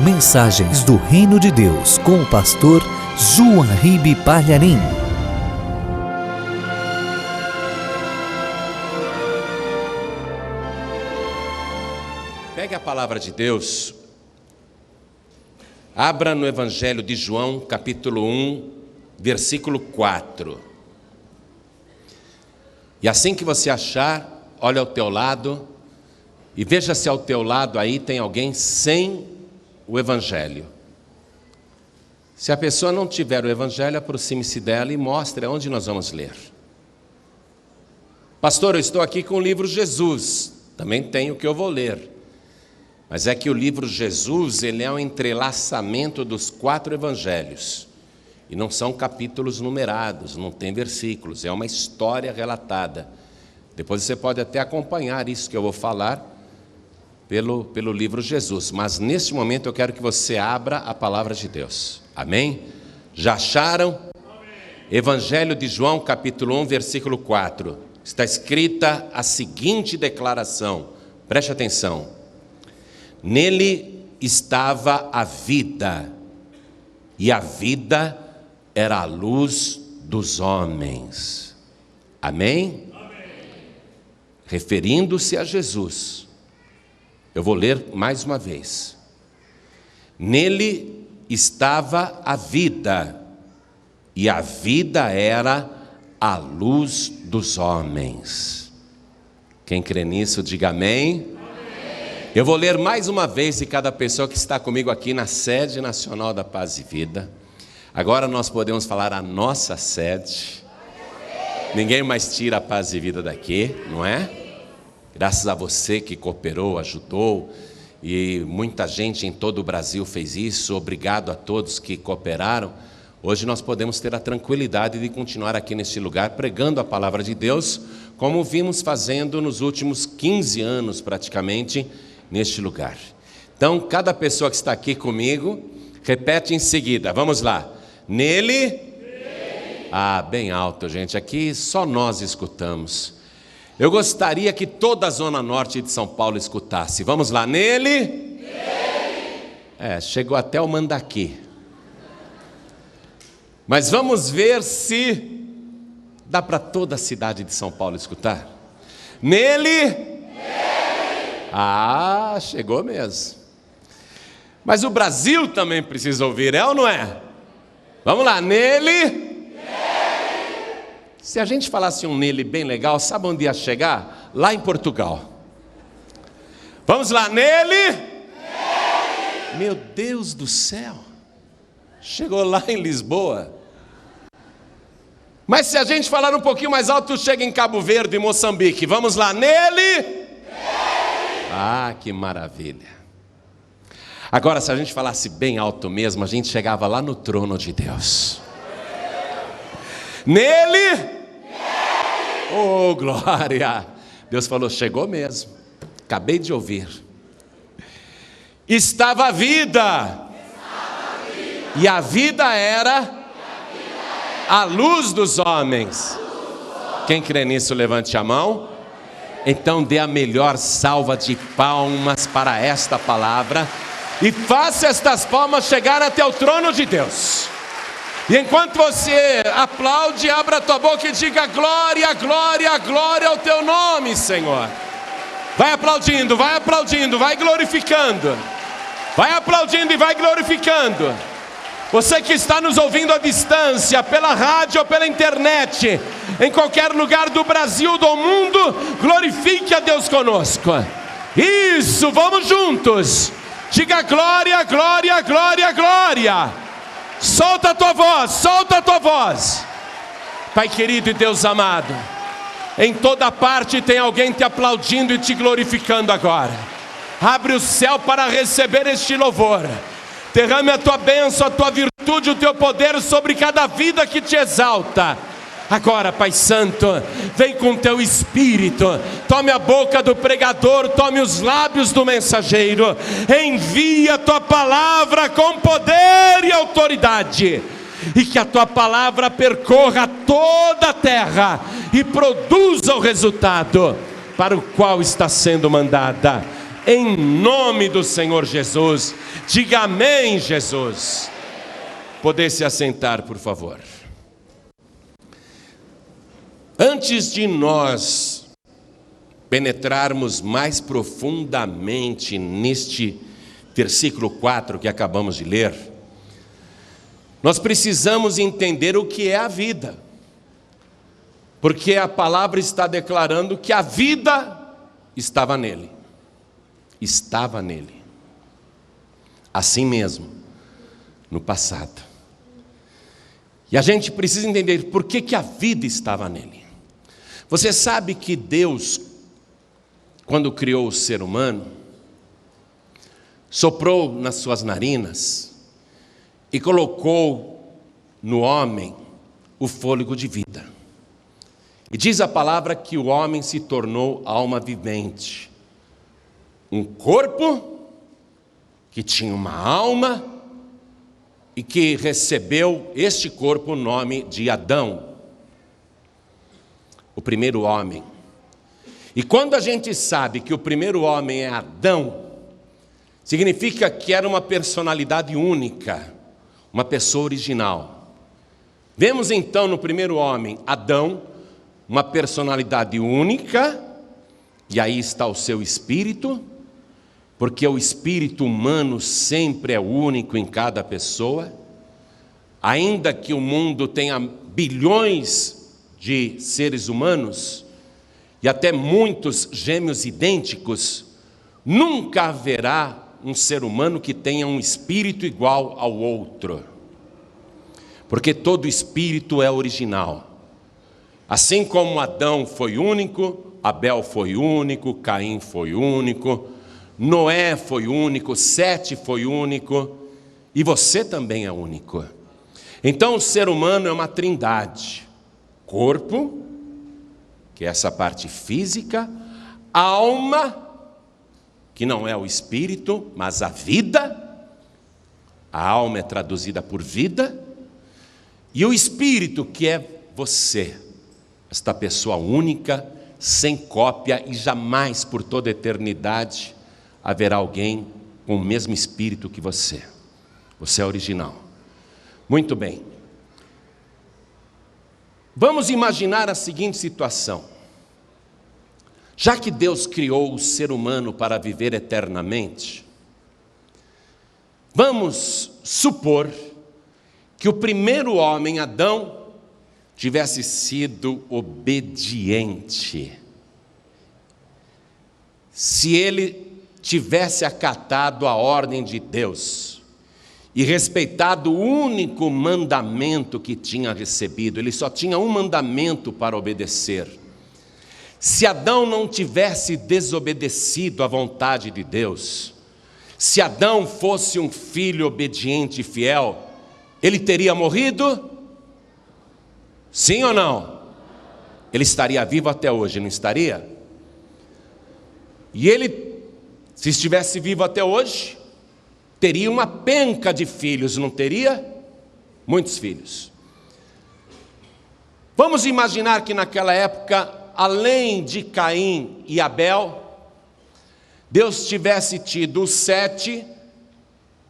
Mensagens do Reino de Deus com o pastor Juanribe Palharim. Pegue a palavra de Deus, abra no Evangelho de João, capítulo 1, versículo 4. E assim que você achar, olha ao teu lado e veja se ao teu lado aí tem alguém sem o Evangelho. Se a pessoa não tiver o Evangelho, aproxime-se dela e mostre onde nós vamos ler. Pastor, eu estou aqui com o livro Jesus, também tenho o que eu vou ler. Mas é que o livro Jesus, ele é um entrelaçamento dos 4 evangelhos. E não são capítulos numerados, não tem versículos, é uma história relatada. Depois você pode até acompanhar isso que eu vou falar pelo livro Jesus. Mas neste momento eu quero que você abra a palavra de Deus. Amém? Já acharam? Amém. Evangelho de João, capítulo 1, versículo 4. Está escrita a seguinte declaração. Preste atenção. Nele estava a vida, e a vida era a luz dos homens. Amém? Amém. Referindo-se a Jesus, eu vou ler mais uma vez. Nele estava a vida, e a vida era a luz dos homens. Quem crê nisso, diga amém. Eu vou ler mais uma vez, e cada pessoa que está comigo aqui na sede nacional da Paz e Vida. Agora nós podemos falar a nossa sede. Ninguém mais tira a Paz e Vida daqui, não é? Graças a você que cooperou, ajudou, e muita gente em todo o Brasil fez isso. Obrigado a todos que cooperaram. Hoje nós podemos ter a tranquilidade de continuar aqui neste lugar pregando a palavra de Deus, como vimos fazendo nos últimos 15 anos praticamente, neste lugar. Então, cada pessoa que está aqui comigo, repete em seguida, vamos lá. Nele? Bem alto, gente, aqui só nós escutamos. Eu gostaria que toda a zona norte de São Paulo escutasse. Vamos lá, nele? Chegou até o Mandaqui. Mas vamos ver se dá para toda a cidade de São Paulo escutar. Nele? Chegou mesmo. Mas o Brasil também precisa ouvir, é ou não é? Vamos lá, nele. Se a gente falasse um nele bem legal, sabe onde ia chegar? Lá em Portugal. Vamos lá, nele. Meu Deus do céu. Chegou lá em Lisboa. Mas se a gente falar um pouquinho mais alto, chega em Cabo Verde, em Moçambique. Vamos lá, nele. Que maravilha. Agora, se a gente falasse bem alto mesmo, a gente chegava lá no trono de Deus. Nele. Oh, glória. Deus falou, chegou mesmo. Acabei de ouvir. Estava a vida. E a vida era a luz dos homens. Quem crê nisso, levante a mão. Então dê a melhor salva de palmas para esta palavra e faça estas palmas chegar até o trono de Deus. E enquanto você aplaude, abra a tua boca e diga glória, glória, glória ao teu nome, Senhor. Vai aplaudindo, vai glorificando. Vai aplaudindo e vai glorificando. Você que está nos ouvindo à distância, pela rádio ou pela internet, em qualquer lugar do Brasil, do mundo, glorifique a Deus conosco. Isso, vamos juntos. Diga glória, glória, glória, glória. Solta a tua voz, solta a tua voz. Pai querido e Deus amado, em toda parte tem alguém te aplaudindo e te glorificando agora. Abre o céu para receber este louvor. Derrame a tua bênção, a tua virtude, o teu poder sobre cada vida que te exalta. Agora, Pai Santo, vem com teu Espírito, tome a boca do pregador, tome os lábios do mensageiro, envia a tua palavra com poder e autoridade, e que a tua palavra percorra toda a terra e produza o resultado para o qual está sendo mandada. Em nome do Senhor Jesus. Diga amém, Jesus. Poder se assentar, por favor. Antes de nós penetrarmos mais profundamente neste versículo 4 que acabamos de ler, nós precisamos entender o que é a vida. Porque a palavra está declarando que a vida estava nele. Estava nele. Assim mesmo, no passado. E a gente precisa entender por que a vida estava nele. Você sabe que Deus, quando criou o ser humano, soprou nas suas narinas e colocou no homem o fôlego de vida. E diz a palavra que o homem se tornou alma vivente. Um corpo que tinha uma alma e que recebeu este corpo o nome de Adão, o primeiro homem. E quando a gente sabe que o primeiro homem é Adão, significa que era uma personalidade única, uma pessoa original. Vemos então no primeiro homem, Adão, uma personalidade única, e aí está o seu espírito, porque o espírito humano sempre é único em cada pessoa. Ainda que o mundo tenha bilhões de seres humanos, e até muitos gêmeos idênticos, nunca haverá um ser humano que tenha um espírito igual ao outro. Porque todo espírito é original. Assim como Adão foi único, Abel foi único, Caim foi único, Noé foi único, Sete foi único, e você também é único. Então o ser humano é uma trindade: corpo, que é essa parte física, alma, que não é o espírito, mas a vida. A alma é traduzida por vida, e o espírito, que é você, esta pessoa única, sem cópia, e jamais por toda a eternidade haverá alguém com o mesmo espírito que você. Você é original. Muito bem. Vamos imaginar a seguinte situação. Já que Deus criou o ser humano para viver eternamente, vamos supor que o primeiro homem, Adão, tivesse sido obediente. Se ele tivesse acatado a ordem de Deus e respeitado o único mandamento que tinha recebido, ele só tinha um mandamento para obedecer. Se Adão não tivesse desobedecido à vontade de Deus, se Adão fosse um filho obediente e fiel, ele teria morrido? Sim ou não? Ele estaria vivo até hoje, não estaria? E ele, se estivesse vivo até hoje, teria uma penca de filhos, não teria? Muitos filhos. Vamos imaginar que naquela época, além de Caim e Abel, Deus tivesse tido o Sete,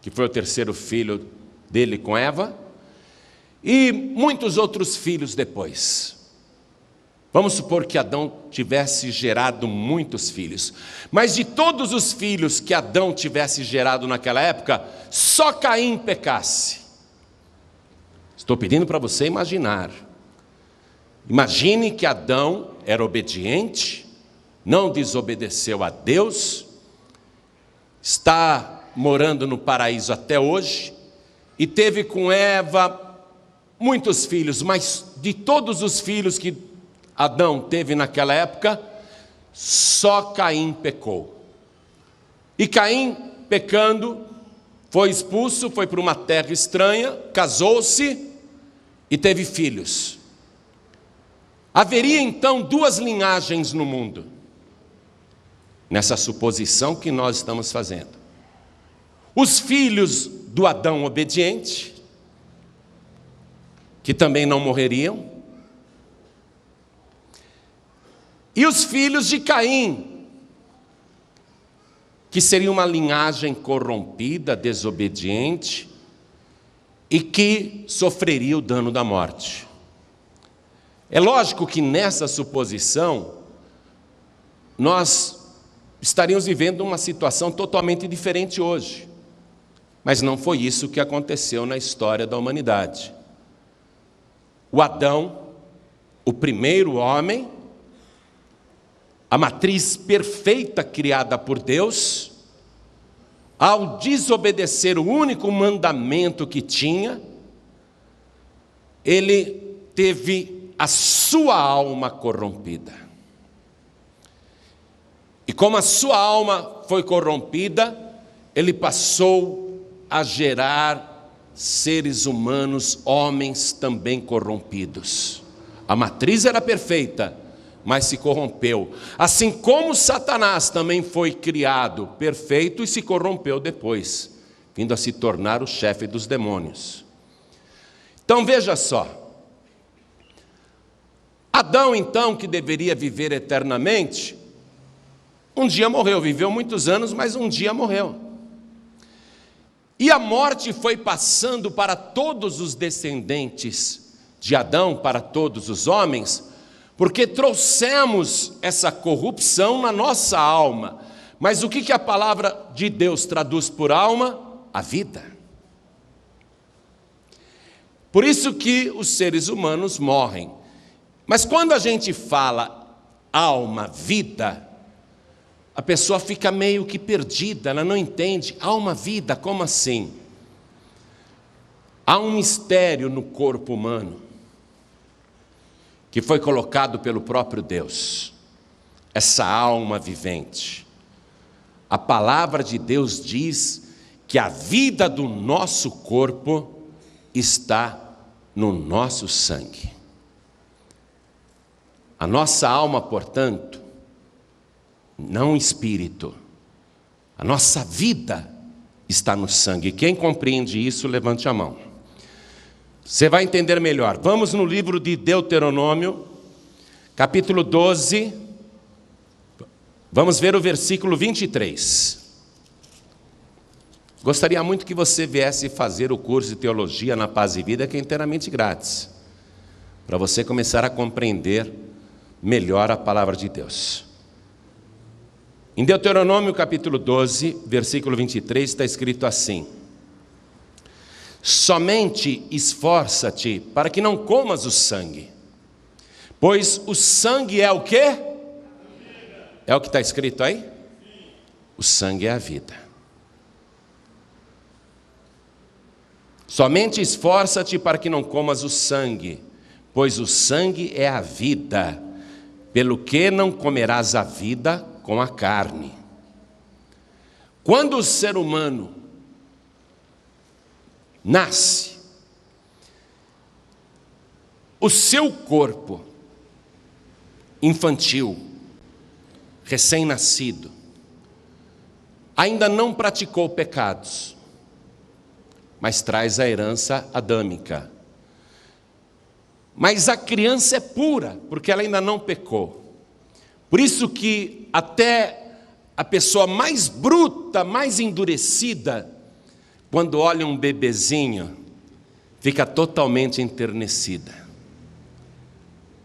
que foi o terceiro filho dele com Eva, e muitos outros filhos depois. Vamos supor que Adão tivesse gerado muitos filhos, mas de todos os filhos que Adão tivesse gerado naquela época, só Caim pecasse. Estou pedindo para você imaginar. Imagine que Adão era obediente, não desobedeceu a Deus, está morando no paraíso até hoje, e teve com Eva muitos filhos, mas de todos os filhos que Adão teve naquela época, só Caim pecou. E Caim, pecando, foi expulso, foi para uma terra estranha, casou-se e teve filhos. Haveria então duas linhagens no mundo, nessa suposição que nós estamos fazendo. Os filhos do Adão obediente, que também não morreriam, e os filhos de Caim, que seria uma linhagem corrompida, desobediente, e que sofreria o dano da morte. É lógico que nessa suposição, nós estaríamos vivendo uma situação totalmente diferente hoje. Mas não foi isso que aconteceu na história da humanidade. O Adão, o primeiro homem, a matriz perfeita criada por Deus, ao desobedecer o único mandamento que tinha, ele teve a sua alma corrompida. E como a sua alma foi corrompida, ele passou a gerar seres humanos, homens também corrompidos. A matriz era perfeita, mas se corrompeu. Assim como Satanás também foi criado perfeito e se corrompeu depois, vindo a se tornar o chefe dos demônios. Então veja só. Adão, então, que deveria viver eternamente, um dia morreu, viveu muitos anos, mas um dia morreu. E a morte foi passando para todos os descendentes de Adão, para todos os homens, porque trouxemos essa corrupção na nossa alma. Mas o que a palavra de Deus traduz por alma? A vida. Por isso que os seres humanos morrem. Mas quando a gente fala alma, vida, a pessoa fica meio que perdida, ela não entende. Alma, vida, como assim? Há um mistério no corpo humano que foi colocado pelo próprio Deus, essa alma vivente. A palavra de Deus diz que a vida do nosso corpo está no nosso sangue. A nossa alma, portanto, não espírito, a nossa vida está no sangue. Quem compreende isso, levante a mão. Você vai entender melhor. Vamos no livro de Deuteronômio, capítulo 12, vamos ver o versículo 23. Gostaria muito que você viesse fazer o curso de teologia na Paz e Vida, que é inteiramente grátis, para você começar a compreender melhor a palavra de Deus. Em Deuteronômio capítulo 12, versículo 23, está escrito assim: somente esforça-te para que não comas o sangue, pois o sangue é o quê? É o que está escrito aí? O sangue é a vida. Somente esforça-te para que não comas o sangue, pois o sangue é a vida, pelo que não comerás a vida com a carne. Quando o ser humano nasce, o seu corpo infantil, recém-nascido, ainda não praticou pecados, mas traz a herança adâmica. Mas a criança é pura, porque ela ainda não pecou. Por isso que até a pessoa mais bruta, mais endurecida, quando olha um bebezinho, fica totalmente enternecida.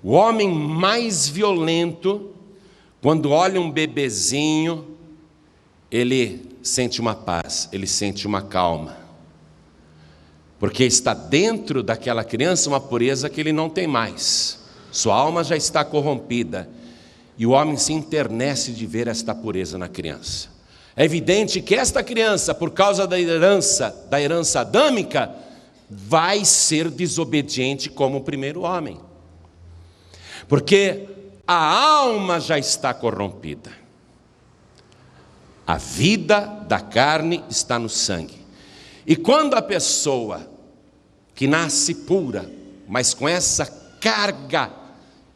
O homem mais violento, quando olha um bebezinho, ele sente uma paz, ele sente uma calma. Porque está dentro daquela criança uma pureza que ele não tem mais. Sua alma já está corrompida. E o homem se enternece de ver esta pureza na criança. É evidente que esta criança, por causa da herança adâmica, vai ser desobediente como o primeiro homem. Porque a alma já está corrompida. A vida da carne está no sangue. E quando a pessoa que nasce pura, mas com essa carga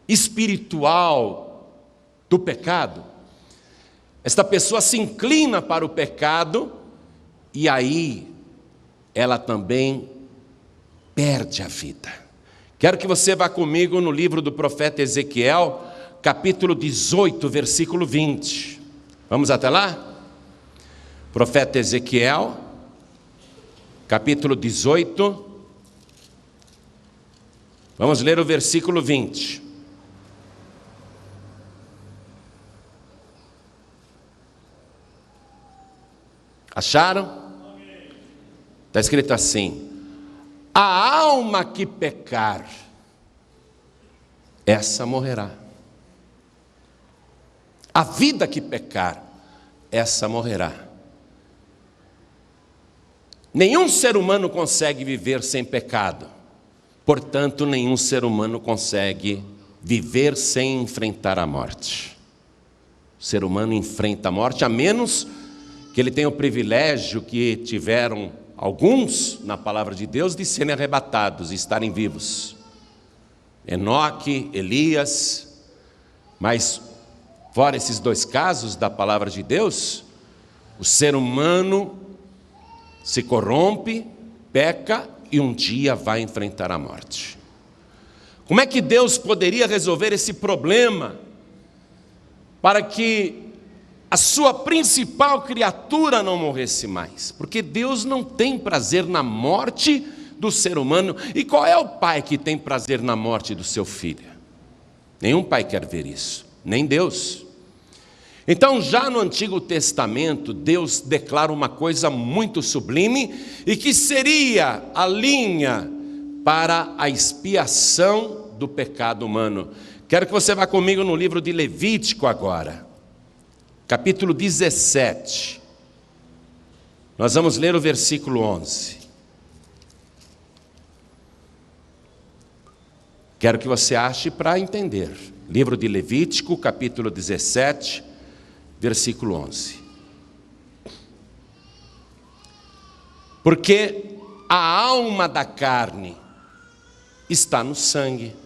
espiritual do pecado, esta pessoa se inclina para o pecado e aí ela também perde a vida. Quero que você vá comigo no livro do profeta Ezequiel, capítulo 18, versículo 20. Vamos até lá? Profeta Ezequiel, capítulo 18. Vamos ler o versículo 20. Acharam? Está escrito assim: a alma que pecar, essa morrerá. A vida que pecar, essa morrerá. Nenhum ser humano consegue viver sem pecado. Portanto, nenhum ser humano consegue viver sem enfrentar a morte. O ser humano enfrenta a morte, a menos que ele tenha o privilégio que tiveram alguns, na palavra de Deus, de serem arrebatados e estarem vivos. Enoque, Elias. Mas, fora esses dois casos da palavra de Deus, o ser humano se corrompe, peca e um dia vai enfrentar a morte. Como é que Deus poderia resolver esse problema para que a sua principal criatura não morresse mais? Porque Deus não tem prazer na morte do ser humano. E qual é o pai que tem prazer na morte do seu filho? Nenhum pai quer ver isso, nem Deus. Então, já no Antigo Testamento, Deus declara uma coisa muito sublime e que seria a linha para a expiação do pecado humano. Quero que você vá comigo no livro de Levítico agora, capítulo 17. Nós vamos ler o versículo 11. Quero que você ache para entender. Livro de Levítico, capítulo 17, versículo 11. Porque a alma da carne está no sangue.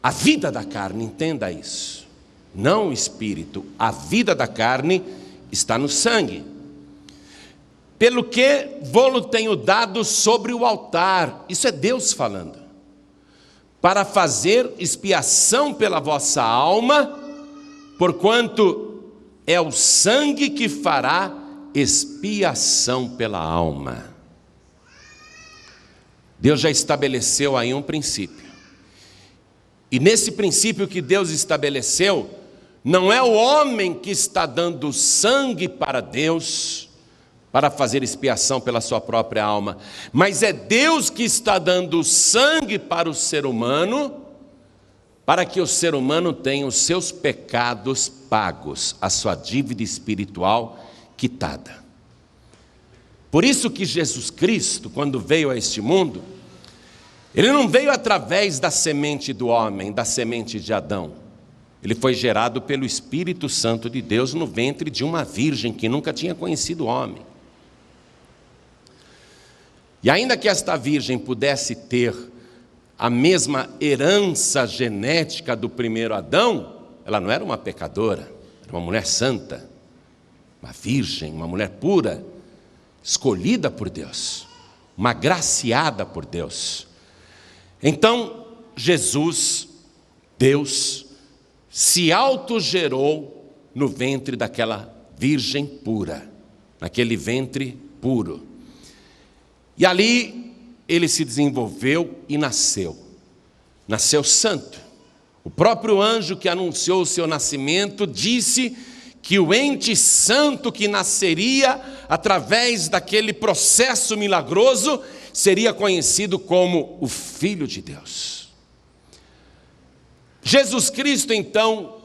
A vida da carne, entenda isso. Não o espírito, a vida da carne está no sangue. Pelo que vô-lo tenho dado sobre o altar, isso é Deus falando, para fazer expiação pela vossa alma, porquanto é o sangue que fará expiação pela alma. Deus já estabeleceu aí um princípio. E nesse princípio que Deus estabeleceu, não é o homem que está dando sangue para Deus, para fazer expiação pela sua própria alma, mas é Deus que está dando sangue para o ser humano, para que o ser humano tenha os seus pecados pagos, a sua dívida espiritual quitada. Por isso que Jesus Cristo, quando veio a este mundo, ele não veio através da semente do homem, da semente de Adão. Ele foi gerado pelo Espírito Santo de Deus no ventre de uma virgem que nunca tinha conhecido o homem. E ainda que esta virgem pudesse ter a mesma herança genética do primeiro Adão, ela não era uma pecadora, era uma mulher santa, uma virgem, uma mulher pura, escolhida por Deus, uma agraciada por Deus. Então, Jesus, Deus, se autogerou no ventre daquela virgem pura, naquele ventre puro. E ali ele se desenvolveu e nasceu. Nasceu santo. O próprio anjo que anunciou o seu nascimento disse que o ente santo que nasceria através daquele processo milagroso seria conhecido como o Filho de Deus. Jesus Cristo, então,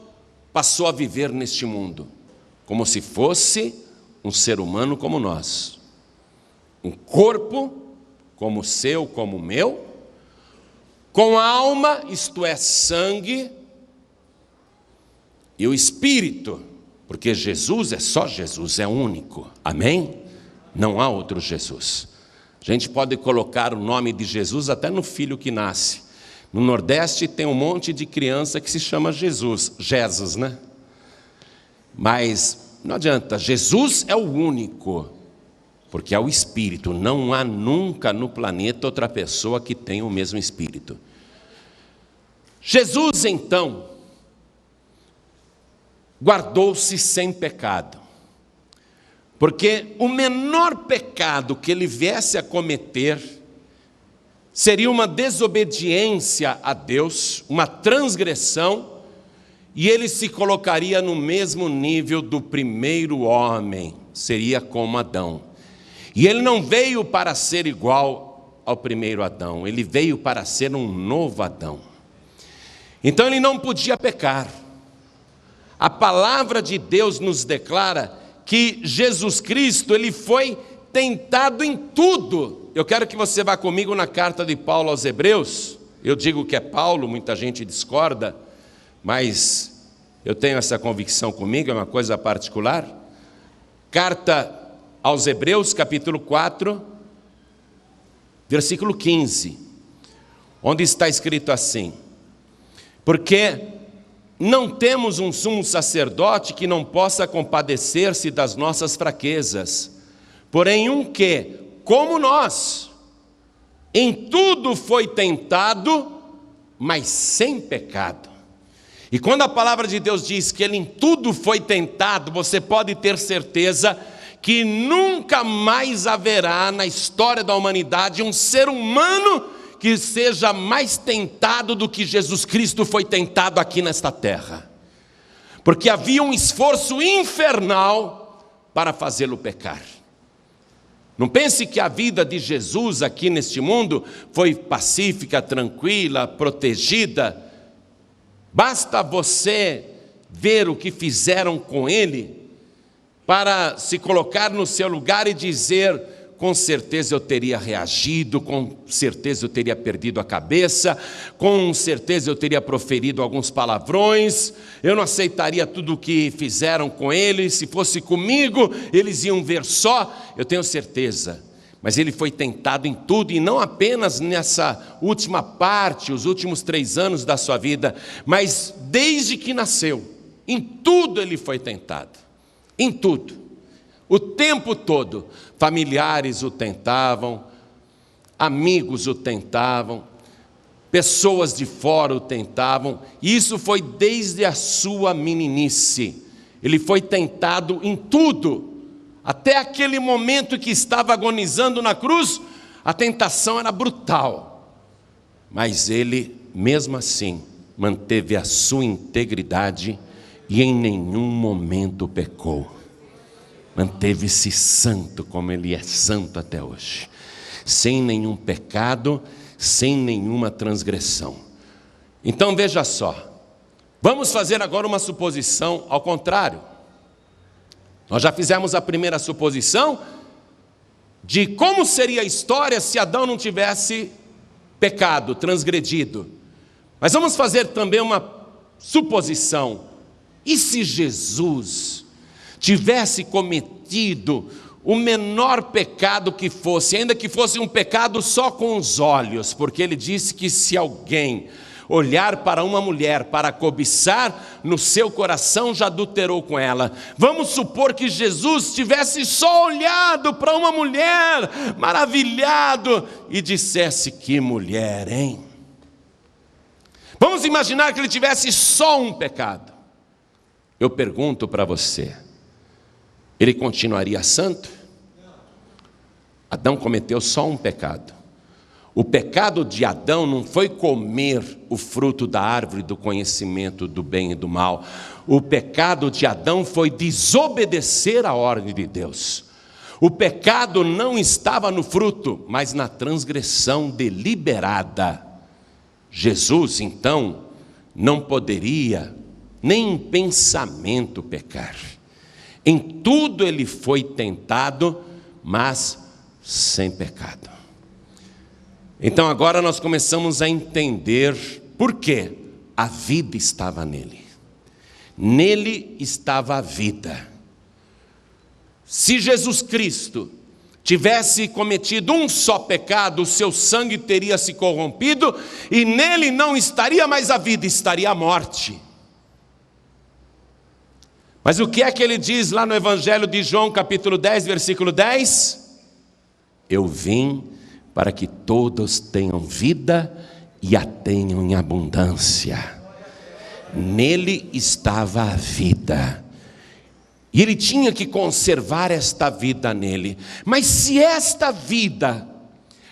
passou a viver neste mundo como se fosse um ser humano como nós. Um corpo como o seu, como o meu, com alma, isto é, sangue, e o Espírito, porque Jesus é só Jesus, é único, amém? Não há outro Jesus. A gente pode colocar o nome de Jesus até no filho que nasce. No Nordeste tem um monte de criança que se chama Jesus, né? Mas não adianta, Jesus é o único, porque é o Espírito. Não há nunca no planeta outra pessoa que tenha o mesmo Espírito. Jesus, então, guardou-se sem pecado. Porque o menor pecado que ele viesse a cometer seria uma desobediência a Deus, uma transgressão, e ele se colocaria no mesmo nível do primeiro homem, seria como Adão. E ele não veio para ser igual ao primeiro Adão, ele veio para ser um novo Adão. Então ele não podia pecar. A palavra de Deus nos declara que Jesus Cristo, ele foi tentado em tudo. Eu quero que você vá comigo na carta de Paulo aos Hebreus. Eu digo que é Paulo, muita gente discorda, mas eu tenho essa convicção comigo, é uma coisa particular. Carta aos Hebreus, capítulo 4, versículo 15, onde está escrito assim: porque não temos um sumo sacerdote que não possa compadecer-se das nossas fraquezas, porém um que, como nós, em tudo foi tentado, mas sem pecado. E quando a palavra de Deus diz que ele em tudo foi tentado, você pode ter certeza que nunca mais haverá na história da humanidade um ser humano que seja mais tentado do que Jesus Cristo foi tentado aqui nesta terra. Porque havia um esforço infernal para fazê-lo pecar. Não pense que a vida de Jesus aqui neste mundo foi pacífica, tranquila, protegida. Basta você ver o que fizeram com ele para se colocar no seu lugar e dizer: com certeza eu teria reagido, com certeza eu teria perdido a cabeça, com certeza eu teria proferido alguns palavrões, eu não aceitaria tudo o que fizeram com ele, se fosse comigo eles iam ver só, eu tenho certeza. Mas ele foi tentado em tudo, e não apenas nessa última parte, os últimos 3 anos da sua vida, mas desde que nasceu, em tudo ele foi tentado, em tudo, o tempo todo. Familiares o tentavam, amigos o tentavam, pessoas de fora o tentavam, e isso foi desde a sua meninice. Ele foi tentado em tudo. Até aquele momento que estava agonizando na cruz, a tentação era brutal. Mas ele, mesmo assim, manteve a sua integridade e em nenhum momento pecou. Manteve-se santo como ele é santo até hoje. Sem nenhum pecado, sem nenhuma transgressão. Então veja só, vamos fazer agora uma suposição ao contrário. Nós já fizemos a primeira suposição de como seria a história se Adão não tivesse pecado, transgredido. Mas vamos fazer também uma suposição. E se Jesus tivesse cometido o menor pecado que fosse, ainda que fosse um pecado só com os olhos, porque ele disse que se alguém olhar para uma mulher para cobiçar, no seu coração já adulterou com ela. Vamos supor que Jesus tivesse só olhado para uma mulher, maravilhado, e dissesse: que mulher, hein? Vamos imaginar que ele tivesse só um pecado. Eu pergunto para você, ele continuaria santo? Adão cometeu só um pecado. O pecado de Adão não foi comer o fruto da árvore do conhecimento do bem e do mal. O pecado de Adão foi desobedecer a ordem de Deus. O pecado não estava no fruto, mas na transgressão deliberada. Jesus, então, não poderia nem em pensamento pecar. Em tudo ele foi tentado, mas sem pecado. Então agora nós começamos a entender por que a vida estava nele. Nele estava a vida. Se Jesus Cristo tivesse cometido um só pecado, o seu sangue teria se corrompido e nele não estaria mais a vida, estaria a morte. Mas o que é que ele diz lá no Evangelho de João, capítulo 10, versículo 10? Eu vim para que todos tenham vida e a tenham em abundância. Nele estava a vida. E ele tinha que conservar esta vida nele. Mas se esta vida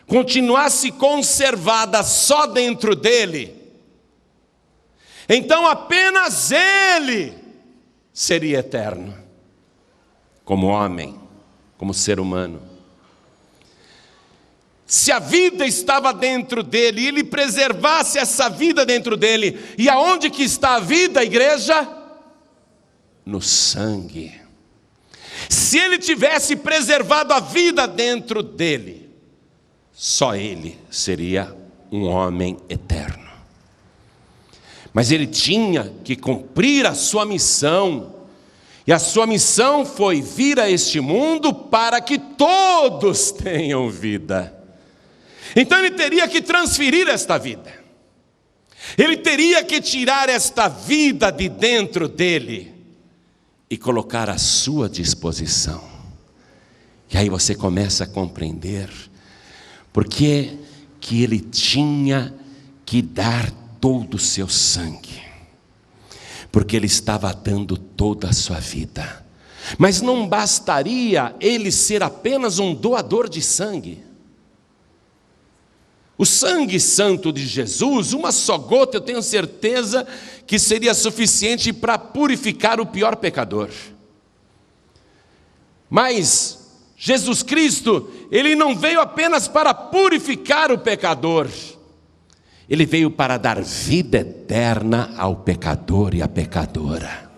continuasse conservada só dentro dele, então apenas ele seria eterno, como homem, como ser humano. Se a vida estava dentro dele, e ele preservasse essa vida dentro dele, e aonde que está a vida, igreja? No sangue. Se ele tivesse preservado a vida dentro dele, só ele seria um homem eterno. Mas ele tinha que cumprir a sua missão, e a sua missão foi vir a este mundo para que todos tenham vida. Então ele teria que transferir esta vida, ele teria que tirar esta vida de dentro dele e colocar à sua disposição. E aí você começa a compreender por que ele tinha que dar todo o seu sangue, porque ele estava dando toda a sua vida. Mas não bastaria ele ser apenas um doador de sangue. O sangue santo de Jesus, uma só gota, eu tenho certeza que seria suficiente para purificar o pior pecador. Mas Jesus Cristo, ele não veio apenas para purificar o pecador, ele veio para dar vida eterna ao pecador e à pecadora,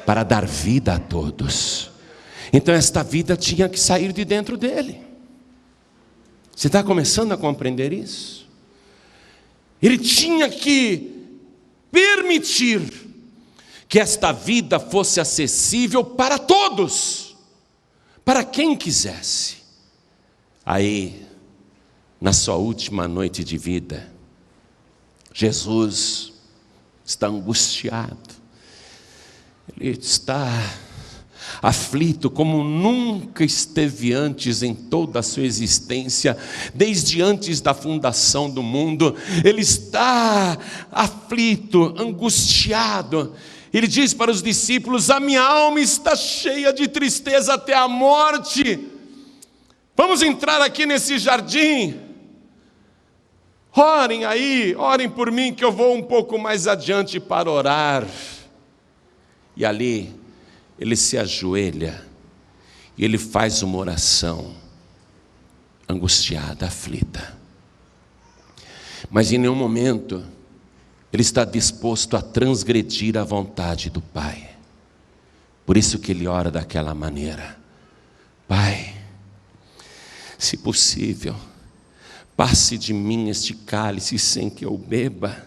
para dar vida a todos. Então esta vida tinha que sair de dentro dele. Você está começando a compreender isso? Ele tinha que permitir que esta vida fosse acessível para todos, para quem quisesse. Aí, na sua última noite de vida, Jesus está angustiado, ele está aflito como nunca esteve antes em toda a sua existência, desde antes da fundação do mundo. Ele está aflito, angustiado. Ele diz para os discípulos: a minha alma está cheia de tristeza até a morte. Vamos entrar aqui nesse jardim. Orem aí, orem por mim que eu vou um pouco mais adiante para orar. E ali ele se ajoelha e ele faz uma oração angustiada, aflita. Mas em nenhum momento ele está disposto a transgredir a vontade do Pai. Por isso que ele ora daquela maneira: Pai, se possível, passe de mim este cálice sem que eu beba,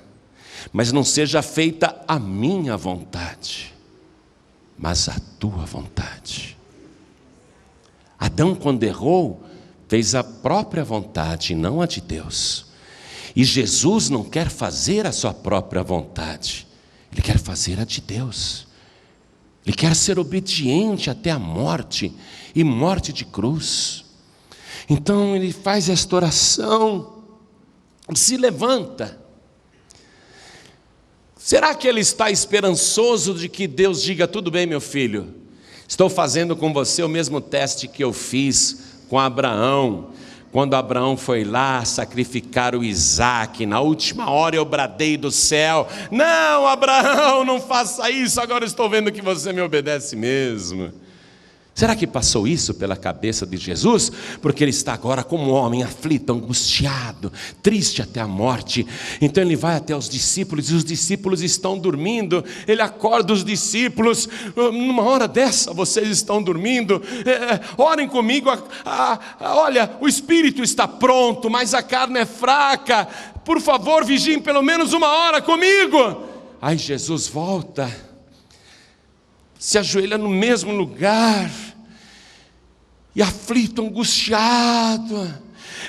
mas não seja feita a minha vontade, mas a tua vontade. Adão, quando errou, fez a própria vontade, não a de Deus. E Jesus não quer fazer a sua própria vontade, ele quer fazer a de Deus. Ele quer ser obediente até a morte, e morte de cruz. Então ele faz esta oração, se levanta. Será que ele está esperançoso de que Deus diga: tudo bem, meu filho, estou fazendo com você o mesmo teste que eu fiz com Abraão, quando Abraão foi lá sacrificar o Isaque, na última hora eu bradei do céu: não, Abraão, não faça isso, agora estou vendo que você me obedece mesmo. Será que passou isso pela cabeça de Jesus? Porque ele está agora como um homem aflito, angustiado, triste até a morte. Então ele vai até os discípulos, e os discípulos estão dormindo. Ele acorda os discípulos: numa hora dessa vocês estão dormindo? Orem comigo, olha, o espírito está pronto, mas a carne é fraca. Por favor, vigiem pelo menos uma hora comigo. Aí Jesus volta, se ajoelha no mesmo lugar, e aflito, angustiado,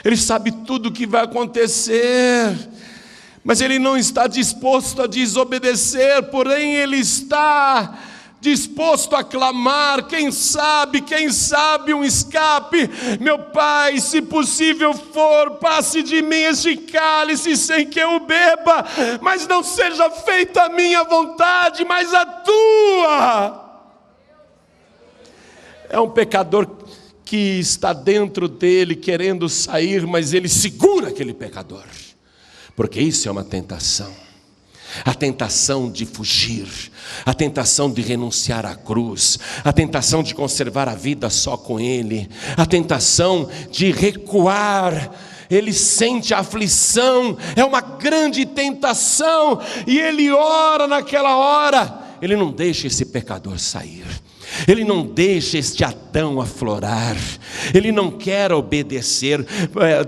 ele sabe tudo o que vai acontecer, mas ele não está disposto a desobedecer, porém ele está disposto a clamar: quem sabe um escape. Meu Pai, se possível for, passe de mim este cálice sem que eu beba, mas não seja feita a minha vontade, mas a tua. É um pecador que está dentro dele querendo sair, mas ele segura aquele pecador, porque isso é uma tentação. A tentação de fugir, a tentação de renunciar à cruz, a tentação de conservar a vida só com Ele, a tentação de recuar. Ele sente a aflição, é uma grande tentação, e ele ora naquela hora. Ele não deixa esse pecador sair, ele não deixa este Adão aflorar, ele não quer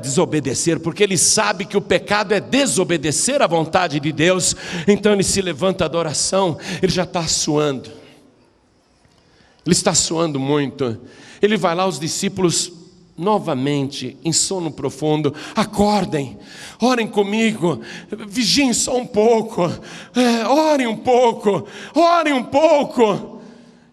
desobedecer, porque ele sabe que o pecado é desobedecer à vontade de Deus. Então ele se levanta da oração, ele já está suando, ele está suando muito. Ele vai lá, os discípulos novamente em sono profundo: acordem, orem comigo, vigiem só um pouco, orem um pouco, orem um pouco.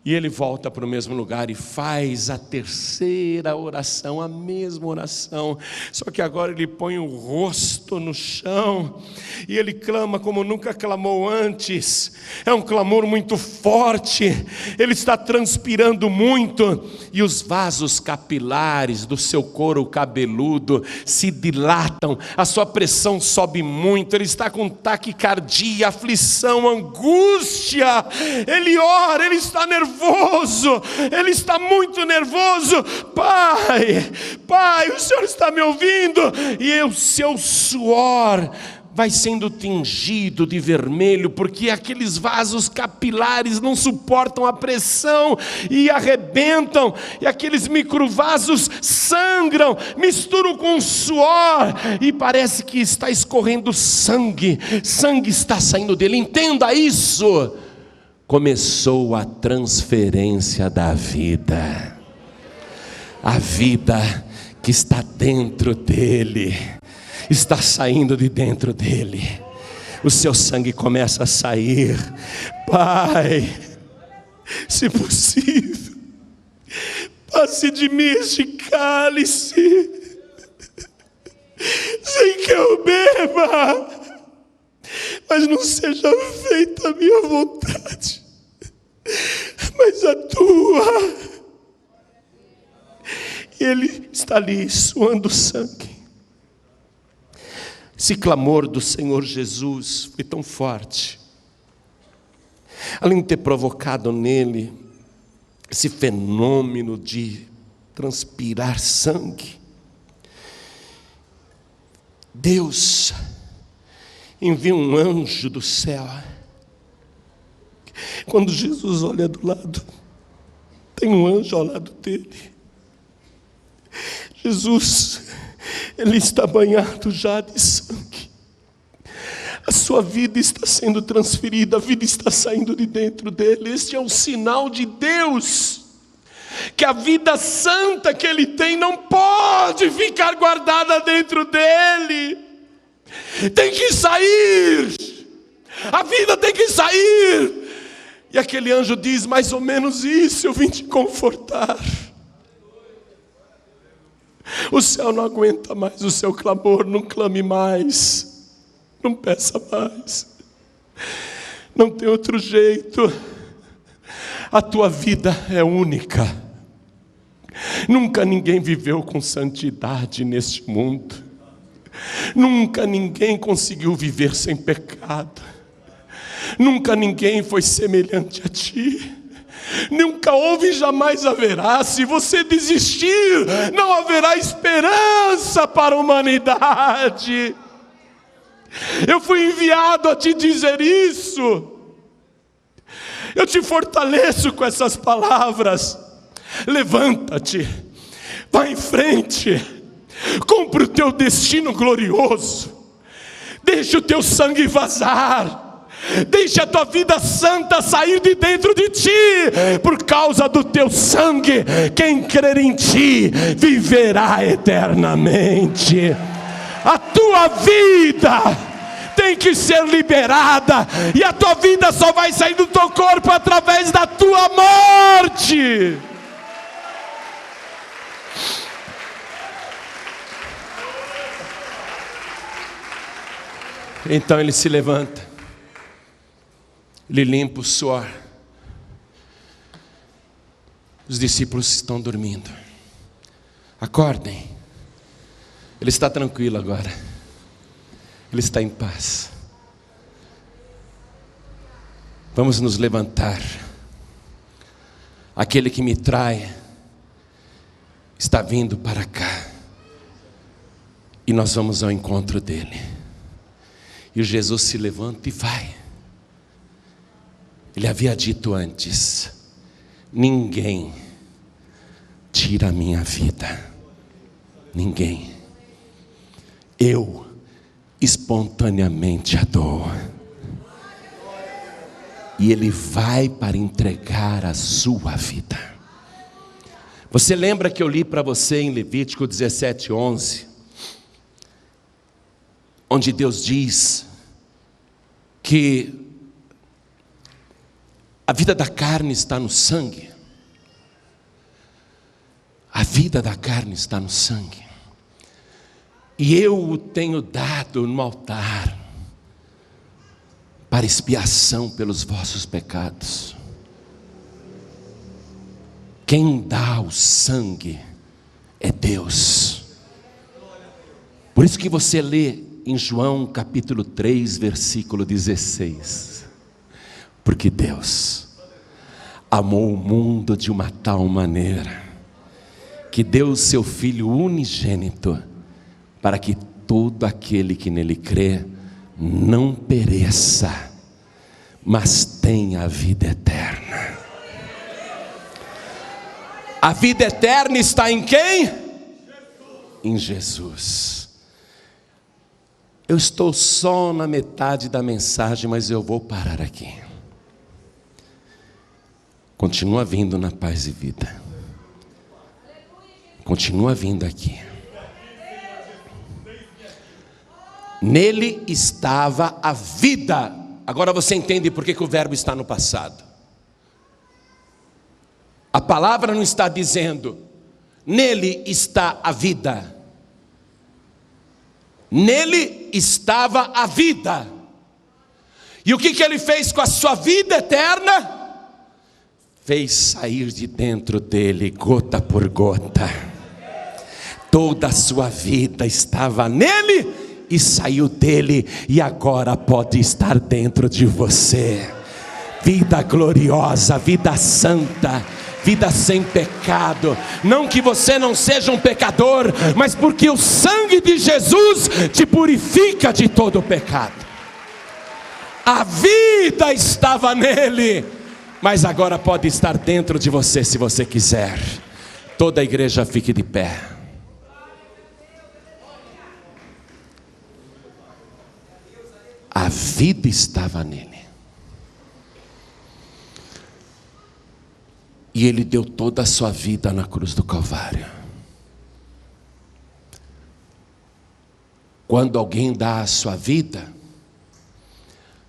E ele volta para o mesmo lugar e faz a terceira oração, a mesma oração, só que agora ele põe o rosto no chão, e ele clama como nunca clamou antes. É um clamor muito forte, ele está transpirando muito, e os vasos capilares do seu couro cabeludo se dilatam, a sua pressão sobe muito, ele está com taquicardia, aflição, angústia. Ele ora, ele está nervoso, ele está muito nervoso. Pai, o Senhor está me ouvindo? E o seu suor vai sendo tingido de vermelho, porque aqueles vasos capilares não suportam a pressão e arrebentam, e aqueles microvasos sangram, misturam com suor, e parece que está escorrendo sangue está saindo dele. Entenda isso. Começou a transferência da vida, a vida que está dentro dele, está saindo de dentro dele, o seu sangue começa a sair. Pai, se possível, passe de mim este cálice, sem que eu beba, mas não seja feita a minha vontade, mas a tua. E ele está ali suando sangue. Esse clamor do Senhor Jesus foi tão forte, além de ter provocado nele esse fenômeno de transpirar sangue, Deus envia um anjo do céu. Quando Jesus olha do lado, tem um anjo ao lado dele. Jesus, ele está banhado já de sangue. A sua vida está sendo transferida, a vida está saindo de dentro dele. Este é um sinal de Deus, que a vida santa que ele tem não pode ficar guardada dentro dele. Tem que sair, a vida tem que sair. E aquele anjo diz mais ou menos isso: eu vim te confortar. O céu não aguenta mais o seu clamor, não clame mais, não peça mais, não tem outro jeito. A tua vida é única, nunca ninguém viveu com santidade neste mundo, nunca ninguém conseguiu viver sem pecado, nunca ninguém foi semelhante a ti, nunca houve e jamais haverá. Se você desistir, não haverá esperança para a humanidade. Eu fui enviado a te dizer isso. Eu te fortaleço com essas palavras. Levanta-te, vai em frente, cumpre o teu destino glorioso, deixa o teu sangue vazar, deixa a tua vida santa sair de dentro de ti. Por causa do teu sangue, quem crer em ti viverá eternamente. A tua vida tem que ser liberada, e a tua vida só vai sair do teu corpo através da tua morte. Então ele se levanta, ele limpa o suor. Os discípulos estão dormindo. Acordem. Ele está tranquilo agora. Ele está em paz. Vamos nos levantar. Aquele que me trai está vindo para cá. E nós vamos ao encontro dele. E Jesus se levanta e vai. Ele havia dito antes: ninguém tira a minha vida. Ninguém. Eu espontaneamente a dou. E Ele vai para entregar a sua vida. Você lembra que eu li para você em Levítico 17:11, onde Deus diz que a vida da carne está no sangue. A vida da carne está no sangue. E eu o tenho dado no altar para expiação pelos vossos pecados. Quem dá o sangue é Deus. Por isso que você lê em João capítulo 3, versículo 16. Porque Deus amou o mundo de uma tal maneira que deu o seu Filho unigênito, para que todo aquele que nele crê não pereça, mas tenha a vida eterna. A vida eterna está em quem? Em Jesus. Eu estou só na metade da mensagem, mas eu vou parar aqui. Continua vindo na paz e vida. Continua vindo aqui. Nele estava a vida. Agora você entende por que o verbo está no passado. A palavra não está dizendo: nele está a vida. Nele estava a vida. E o que ele fez com a sua vida eterna? Fez sair de dentro dele, gota por gota. Toda a sua vida estava nele e saiu dele, e agora pode estar dentro de você. Vida gloriosa, vida santa, vida sem pecado. Não que você não seja um pecador, mas porque o sangue de Jesus te purifica de todo o pecado. A vida estava nele, mas agora pode estar dentro de você se você quiser. Toda a igreja fique de pé. A vida estava nele. E ele deu toda a sua vida na cruz do Calvário. Quando alguém dá a sua vida,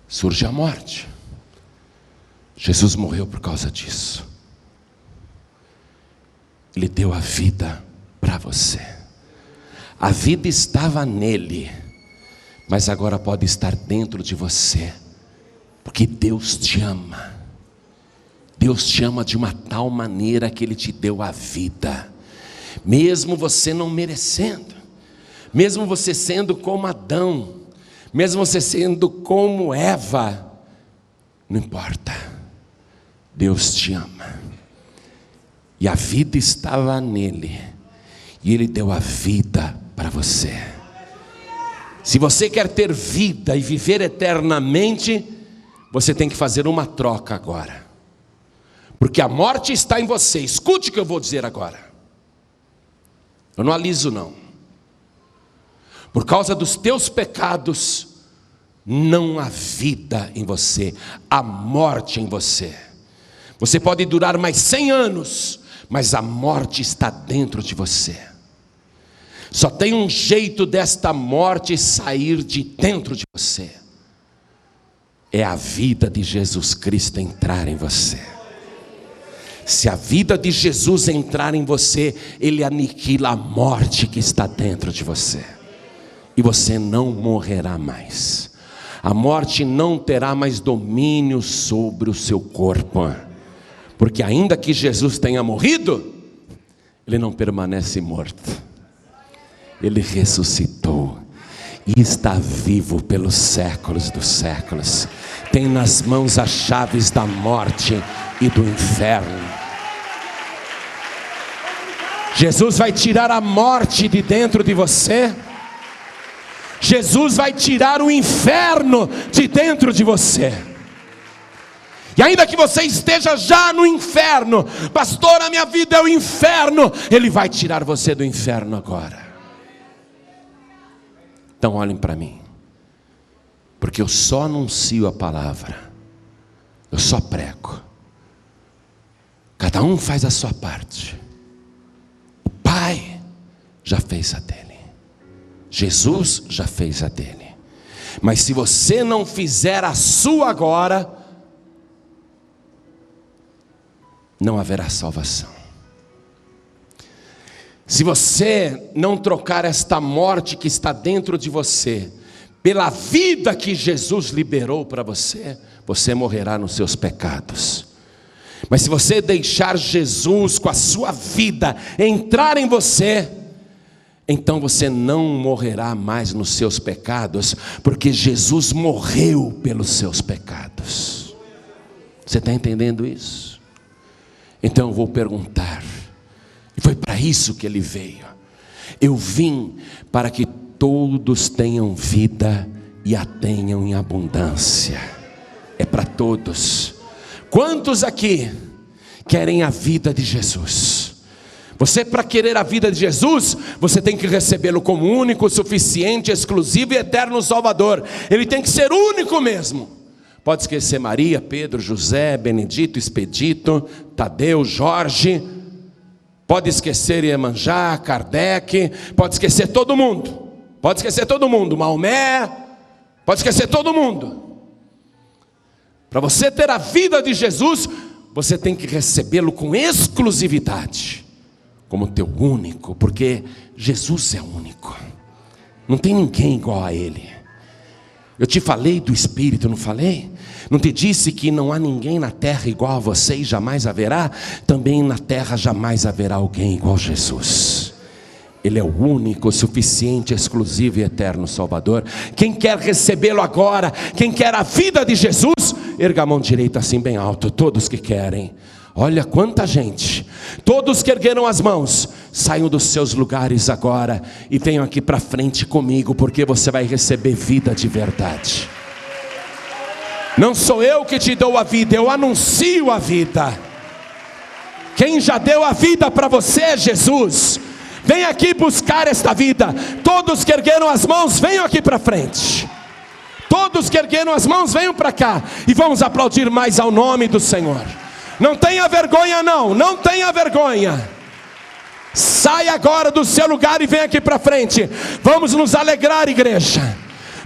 surge a morte. Jesus morreu por causa disso. Ele deu a vida para você. A vida estava nele, mas agora pode estar dentro de você, porque Deus te ama. Deus te ama de uma tal maneira que Ele te deu a vida, mesmo você não merecendo, mesmo você sendo como Adão, mesmo você sendo como Eva, não importa, Deus te ama, e a vida estava nele, e Ele deu a vida para você. Se você quer ter vida e viver eternamente, você tem que fazer uma troca agora. Porque a morte está em você. Escute o que eu vou dizer agora. Eu não aliso não. Por causa dos teus pecados, não há vida em você, há morte em você. Você pode durar mais 100 anos, mas a morte está dentro de você. Só tem um jeito desta morte sair de dentro de você. É a vida de Jesus Cristo entrar em você. Se a vida de Jesus entrar em você, Ele aniquila a morte que está dentro de você. E você não morrerá mais. A morte não terá mais domínio sobre o seu corpo. Porque ainda que Jesus tenha morrido, Ele não permanece morto. Ele ressuscitou e está vivo pelos séculos dos séculos. Tem nas mãos as chaves da morte e do inferno. Jesus vai tirar a morte de dentro de você. Jesus vai tirar o inferno de dentro de você. E ainda que você esteja já no inferno, pastor, a minha vida é o inferno, Ele vai tirar você do inferno agora. Então olhem para mim, porque eu só anuncio a palavra, eu só prego. Cada um faz a sua parte. O Pai já fez a dele, Jesus já fez a dele. Mas se você não fizer a sua agora, não haverá salvação. Se você não trocar esta morte que está dentro de você pela vida que Jesus liberou para você, você morrerá nos seus pecados. Mas se você deixar Jesus com a sua vida entrar em você, então você não morrerá mais nos seus pecados, porque Jesus morreu pelos seus pecados. Você está entendendo isso? Então eu vou perguntar, e foi para isso que Ele veio. Eu vim para que todos tenham vida e a tenham em abundância. É para todos. Quantos aqui querem a vida de Jesus? Você, para querer a vida de Jesus, você tem que recebê-lo como único, suficiente, exclusivo e eterno Salvador. Ele tem que ser único mesmo. Pode esquecer Maria, Pedro, José, Benedito, Expedito, Tadeu, Jorge. Pode esquecer Iemanjá, Kardec. Pode esquecer todo mundo. Pode esquecer todo mundo. Maomé. Pode esquecer todo mundo. Para você ter a vida de Jesus, você tem que recebê-lo com exclusividade, como teu único, porque Jesus é único. Não tem ninguém igual a Ele. Eu te falei do Espírito, não falei? Não te disse que não há ninguém na terra igual a você e jamais haverá? Também na terra jamais haverá alguém igual a Jesus. Ele é o único, suficiente, exclusivo e eterno Salvador. Quem quer recebê-lo agora, quem quer a vida de Jesus, erga a mão direita assim bem alto, todos que querem. Olha quanta gente. Todos que ergueram as mãos, saiam dos seus lugares agora e venham aqui para frente comigo, porque você vai receber vida de verdade. Não sou eu que te dou a vida, eu anuncio a vida. Quem já deu a vida para você é Jesus. Vem aqui buscar esta vida. Todos que ergueram as mãos, venham aqui para frente. Todos que ergueram as mãos, venham para cá. E vamos aplaudir mais ao nome do Senhor. Não tenha vergonha não, não tenha vergonha. Saia agora do seu lugar e vem aqui para frente. Vamos nos alegrar, igreja.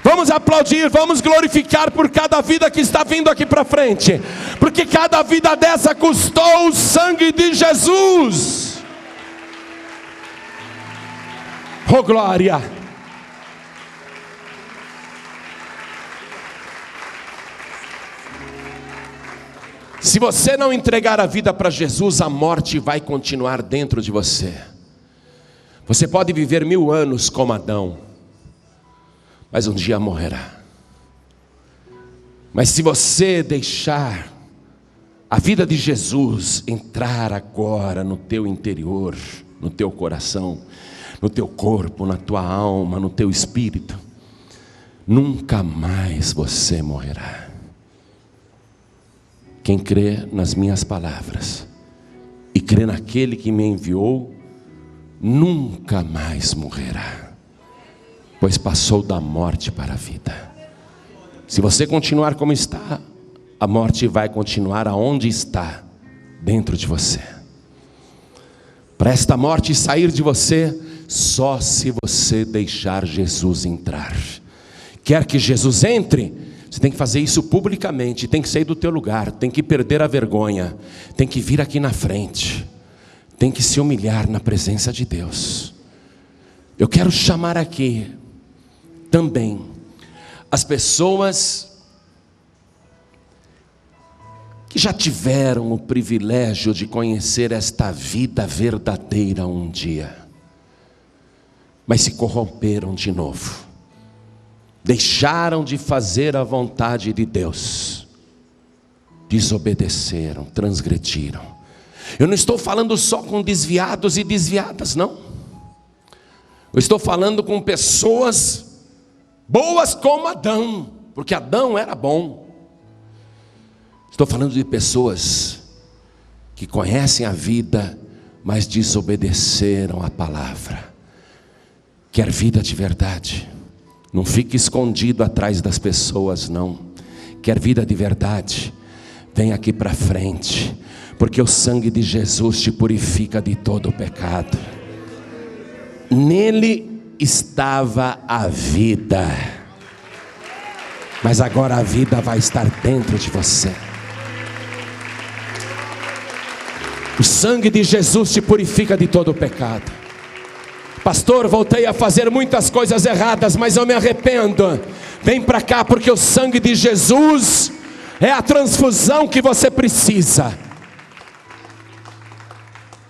Vamos aplaudir, vamos glorificar por cada vida que está vindo aqui para frente. Porque cada vida dessa custou o sangue de Jesus. Oh glória! Se você não entregar a vida para Jesus, a morte vai continuar dentro de você. Você pode viver 1000 anos como Adão, mas um dia morrerá. Mas se você deixar a vida de Jesus entrar agora no teu interior, no teu coração, no teu corpo, na tua alma, no teu espírito, nunca mais você morrerá. Quem crê nas minhas palavras e crê naquele que me enviou, nunca mais morrerá, pois passou da morte para a vida. Se você continuar como está, a morte vai continuar aonde está, dentro de você. Para esta morte sair de você, só se você deixar Jesus entrar. Quer que Jesus entre? Você tem que fazer isso publicamente, tem que sair do teu lugar, tem que perder a vergonha, tem que vir aqui na frente, tem que se humilhar na presença de Deus. Eu quero chamar aqui também as pessoas que já tiveram o privilégio de conhecer esta vida verdadeira um dia, mas se corromperam de novo, deixaram de fazer a vontade de Deus, desobedeceram, transgrediram. Eu não estou falando só com desviados e desviadas, não. Eu estou falando com pessoas boas como Adão, porque Adão era bom. Estou falando de pessoas que conhecem a vida, mas desobedeceram a palavra. Quer vida de verdade? Não fique escondido atrás das pessoas, não. Quer vida de verdade? Vem aqui para frente, porque o sangue de Jesus te purifica de todo o pecado. Nele estava a vida, mas agora a vida vai estar dentro de você. O sangue de Jesus te purifica de todo o pecado. Pastor, voltei a fazer muitas coisas erradas, mas eu me arrependo. Vem para cá, porque o sangue de Jesus é a transfusão que você precisa.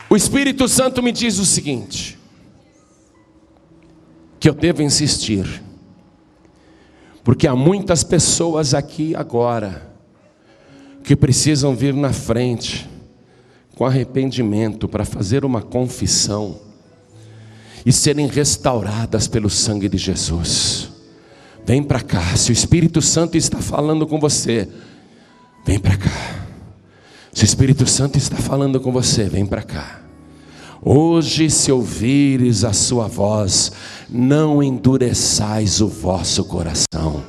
O Espírito Santo me diz o seguinte, que eu devo insistir, porque há muitas pessoas aqui agora que precisam vir na frente com arrependimento para fazer uma confissão e serem restauradas pelo sangue de Jesus. Vem para cá. Se o Espírito Santo está falando com você, vem para cá. Se o Espírito Santo está falando com você, vem para cá. Hoje, se ouvires a sua voz, não endureçais o vosso coração.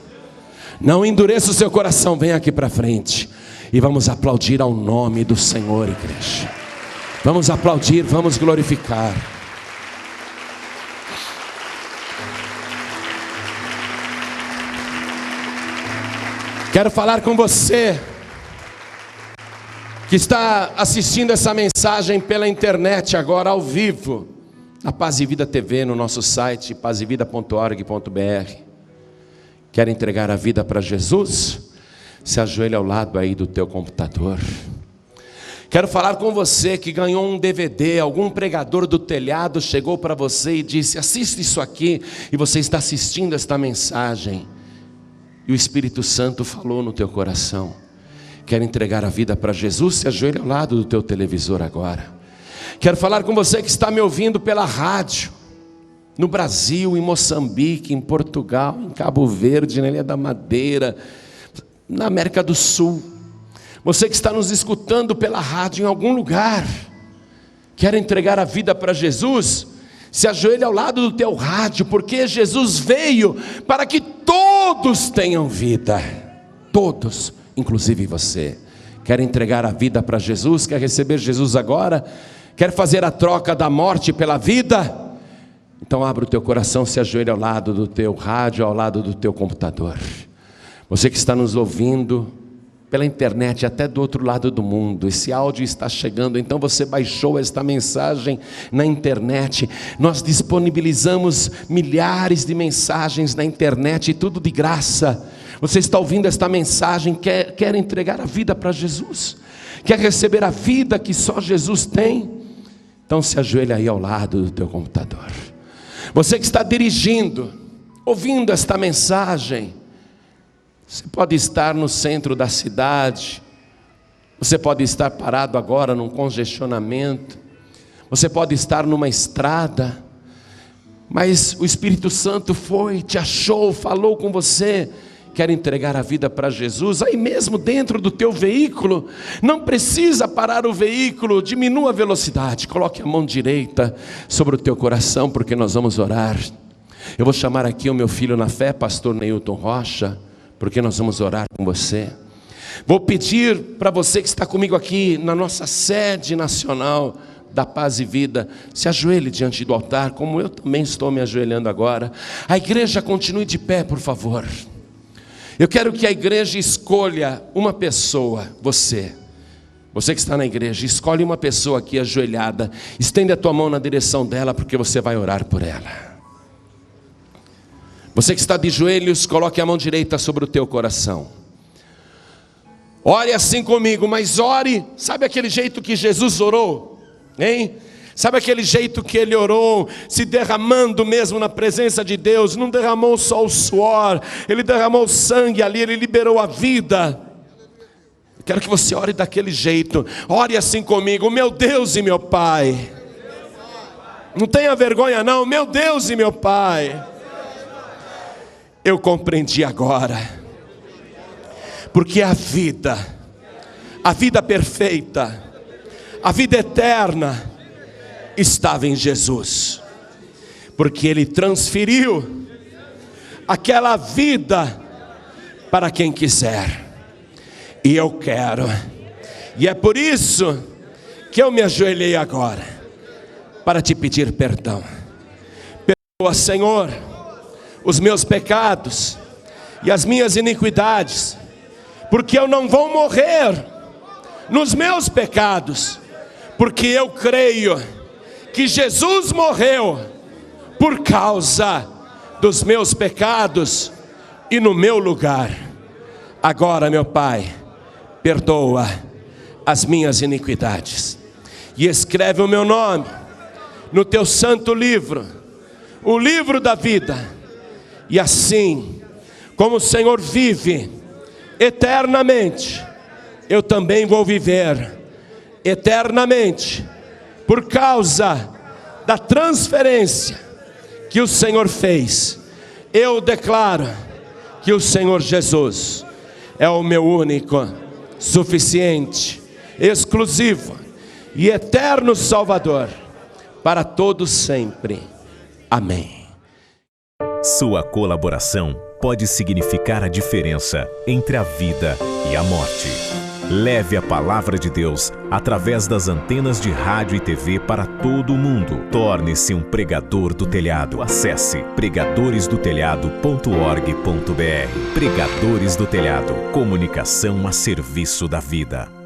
Não endureça o seu coração. Vem aqui para frente e vamos aplaudir ao nome do Senhor, igreja. Vamos aplaudir, vamos glorificar. Quero falar com você que está assistindo essa mensagem pela internet agora ao vivo, na Paz e Vida TV, no nosso site pazevida.org.br. Quer entregar a vida para Jesus? Se ajoelha ao lado aí do teu computador. Quero falar com você que ganhou um DVD, algum pregador do telhado chegou para você e disse: assiste isso aqui, e você está assistindo esta mensagem, e o Espírito Santo falou no teu coração. Quer entregar a vida para Jesus? Se ajoelha ao lado do teu televisor agora. Quero falar com você que está me ouvindo pela rádio, no Brasil, em Moçambique, em Portugal, em Cabo Verde, na Ilha da Madeira, na América do Sul. Você que está nos escutando pela rádio em algum lugar, quer entregar a vida para Jesus? Se ajoelha ao lado do teu rádio, porque Jesus veio para que todos tenham vida. Todos, inclusive você. Quer entregar a vida para Jesus? Quer receber Jesus agora? Quer fazer a troca da morte pela vida? Então abre o teu coração, se ajoelha ao lado do teu rádio, ao lado do teu computador. Você que está nos ouvindo pela internet, até do outro lado do mundo, esse áudio está chegando, então você baixou esta mensagem na internet. Nós disponibilizamos milhares de mensagens na internet, tudo de graça. Você está ouvindo esta mensagem, quer entregar a vida para Jesus? Quer receber a vida que só Jesus tem? Então se ajoelha aí ao lado do teu computador. Você que está dirigindo, ouvindo esta mensagem, você pode estar no centro da cidade, você pode estar parado agora num congestionamento, você pode estar numa estrada, mas o Espírito Santo foi, te achou, falou com você, quer entregar a vida para Jesus, aí mesmo dentro do teu veículo, não precisa parar o veículo, diminua a velocidade, coloque a mão direita sobre o teu coração, porque nós vamos orar. Eu vou chamar aqui o meu filho na fé, pastor Neilton Rocha, porque nós vamos orar com você. Vou pedir para você que está comigo aqui na nossa sede nacional da Paz e Vida, se ajoelhe diante do altar, como eu também estou me ajoelhando agora. A igreja continue de pé, por favor. Eu quero que a igreja escolha uma pessoa, você que está na igreja, escolhe uma pessoa aqui ajoelhada, estende a tua mão na direção dela, porque você vai orar por ela. Você que está de joelhos, coloque a mão direita sobre o teu coração. Ore assim comigo, mas ore, sabe aquele jeito que Jesus orou? Hein? Sabe aquele jeito que ele orou, se derramando mesmo na presença de Deus? Não derramou só o suor, ele derramou o sangue ali, ele liberou a vida. Eu quero que você ore daquele jeito. Ore assim comigo, meu Deus e meu Pai. Não tenha vergonha não, meu Deus e meu Pai. Eu compreendi agora, porque a vida perfeita, a vida eterna, estava em Jesus, porque Ele transferiu aquela vida para quem quiser, e eu quero, e é por isso que eu me ajoelhei agora, para te pedir perdão. Perdoa, Senhor, os meus pecados e as minhas iniquidades, porque eu não vou morrer nos meus pecados, porque eu creio que Jesus morreu por causa dos meus pecados e no meu lugar. Agora, meu Pai, perdoa as minhas iniquidades e escreve o meu nome no teu santo livro, o livro da vida. E assim como o Senhor vive eternamente, eu também vou viver eternamente, por causa da transferência que o Senhor fez. Eu declaro que o Senhor Jesus é o meu único, suficiente, exclusivo e eterno Salvador, para todos sempre. Amém. Sua colaboração pode significar a diferença entre a vida e a morte. Leve a palavra de Deus através das antenas de rádio e TV para todo o mundo. Torne-se um pregador do telhado. Acesse pregadoresdotelhado.org.br. Pregadores do Telhado. Comunicação a serviço da vida.